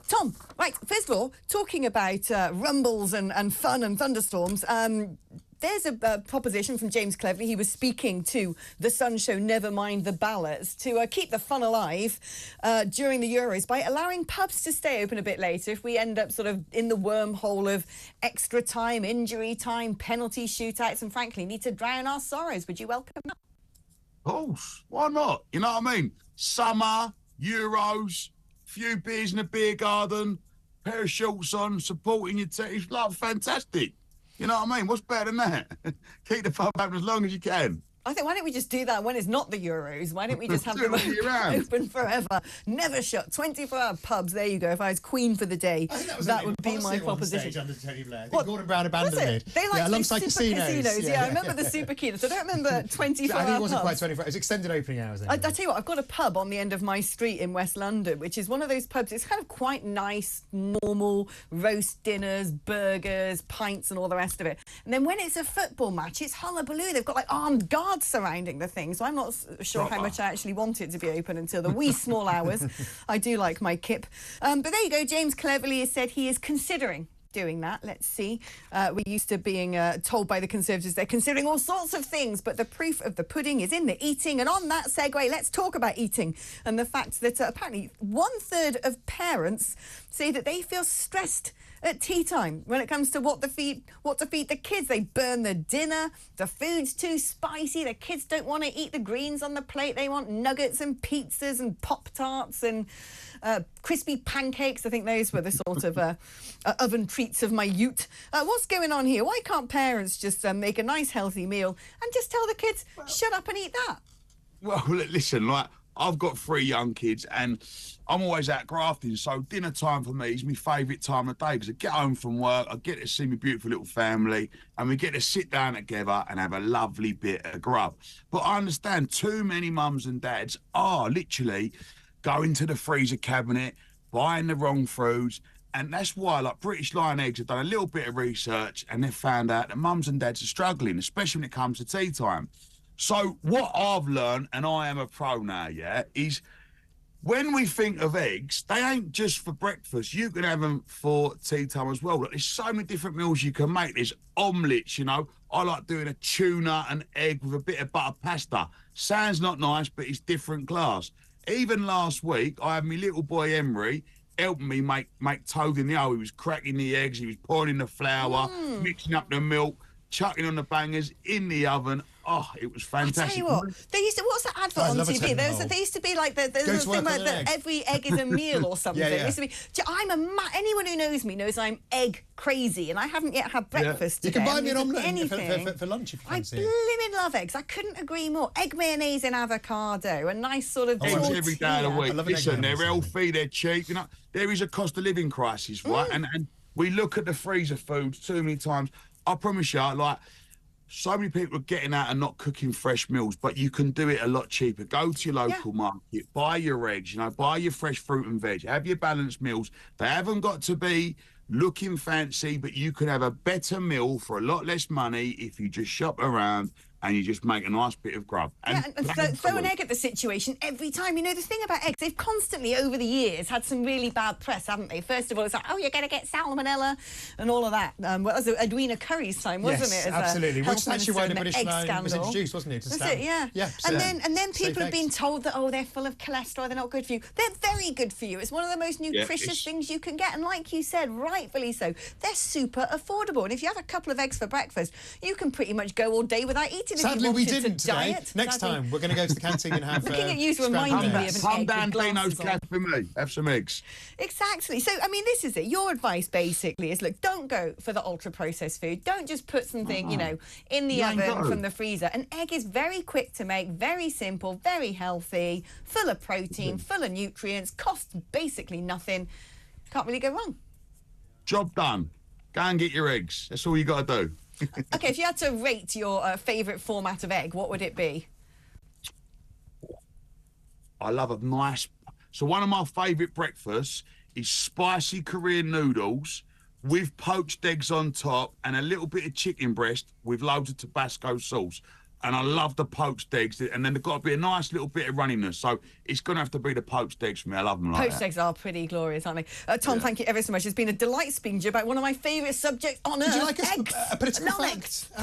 Tom, right, first of all, talking about rumbles and fun and thunderstorms, there's a proposition from James Cleverly. He was speaking to the Sun show, Never Mind the Ballots, to keep the fun alive during the Euros by allowing pubs to stay open a bit later if we end up sort of in the wormhole of extra time, injury time, penalty shootouts, and frankly need to drown our sorrows. Would you welcome that? Of course, why not? You know what I mean? Summer, Euros, few beers in a beer garden, pair of shorts on, supporting your team. It's like fantastic. You know what I mean? What's better than that? Keep the pub open as long as you can. I think, why don't we just do that when it's not the Euros? Why don't we just have them open forever? Never shut. 24-hour pubs. There you go. If I was queen for the day, that would be my proposition. Under Tony Blair. Gordon Brown abandoned it. They like alongside casinos. Yeah, I remember the super casinos. I don't remember 24-hour I think it wasn't quite 24. It was extended opening hours. I tell you what, I've got a pub on the end of my street in West London, which is one of those pubs. It's kind of quite nice, normal roast dinners, burgers, pints, and all the rest of it. And then when it's a football match, it's hullabaloo. They've got like armed guards surrounding the thing, so I'm not sure how much I actually want it to be open until the wee small hours. I do like my kip. But there you go. James Cleverly has said he is considering doing that. Let's see. We're used to being told by the Conservatives they're considering all sorts of things, but the proof of the pudding is in the eating. And on that segue, let's talk about eating and the fact that apparently 1/3 of parents say that they feel stressed at tea time when it comes to what to feed the kids. They burn the dinner, the food's too spicy, the kids don't want to eat the greens on the plate, they want nuggets and pizzas and Pop-Tarts and crispy pancakes. I think those were the sort of oven treats of my youth. What's going on here? Why can't parents just make a nice healthy meal and just tell the kids, shut up and eat that? Well, listen, like, I've got 3 young kids and I'm always out grafting, so dinner time for me is my favourite time of day because I get home from work, I get to see my beautiful little family and we get to sit down together and have a lovely bit of grub. But I understand too many mums and dads are literally going to the freezer cabinet, buying the wrong foods, and that's why, like, British Lion Eggs have done a little bit of research and they've found out that mums and dads are struggling, especially when it comes to tea time. So what I've learned, and I am a pro now, yeah, is when we think of eggs, they ain't just for breakfast. You can have them for tea time as well. Like, there's so many different meals you can make. There's omelettes, you know. I like doing a tuna and egg with a bit of butter pasta. Sounds not nice, but it's different class. Even last week, I had my little boy Emery helping me make toad in the oven. He was cracking the eggs, he was pouring in the flour, mixing up the milk, chucking on the bangers in the oven. Oh, it was fantastic. I tell you what, they used to, what's that advert on TV? There used to be like the thing about that every egg is a meal or something. Yeah. It used to be, anyone who knows me knows I'm egg crazy and I haven't yet had breakfast today. You can buy me an omelette for lunch if you fancy. I blimmin' love eggs. I couldn't agree more. Egg mayonnaise and avocado, a nice sort of eggs tortilla. Every day of the week. Listen, they're healthy, they're cheap. You know, there is a cost of living crisis, right? And we look at the freezer foods too many times. I promise you, like, so many people are getting out and not cooking fresh meals, but you can do it a lot cheaper. Go to your local market, buy your eggs, you know, buy your fresh fruit and veg, have your balanced meals. They haven't got to be looking fancy, but you can have a better meal for a lot less money if you just shop around and you just make a nice bit of grub. And throw an egg at the situation every time. You know, the thing about eggs, they've constantly, over the years, had some really bad press, haven't they? First of all, it's like, oh, you're going to get salmonella and all of that. Well, that was Edwina Curry's time, wasn't it? Yes, absolutely. Which is actually why the British Lion was introduced, wasn't it? That's it, yeah. And then people have been told that, oh, they're full of cholesterol, they're not good for you. They're very good for you. It's one of the most nutritious things you can get. And like you said, rightfully so, they're super affordable. And if you have a couple of eggs for breakfast, you can pretty much go all day without eating. Sadly, we didn't today. Next time, we're going to go to the canteen and have looking at you to remind me of an egg. Come down, Dino's cat for me. Have some eggs. Exactly. So, I mean, this is it. Your advice, basically, is, look, don't go for the ultra-processed food. Don't just put something, you know, in the oven from the freezer. An egg is very quick to make, very simple, very healthy, full of protein, full of nutrients, costs basically nothing. Can't really go wrong. Job done. Go and get your eggs. That's all you got to do. OK, if you had to rate your favourite format of egg, what would it be? I love a nice... So one of my favourite breakfasts is spicy Korean noodles with poached eggs on top and a little bit of chicken breast with loads of Tabasco sauce. and I love the poached eggs, and then they've got to be a nice little bit of runniness. So it's going to have to be the poached eggs for me. I love them like Poached that. eggs are pretty glorious, aren't they? Tom, thank you ever so much. It's been a delight speaking to you about one of my favourite subjects on earth. Would you like eggs. a political Love fact? eggs.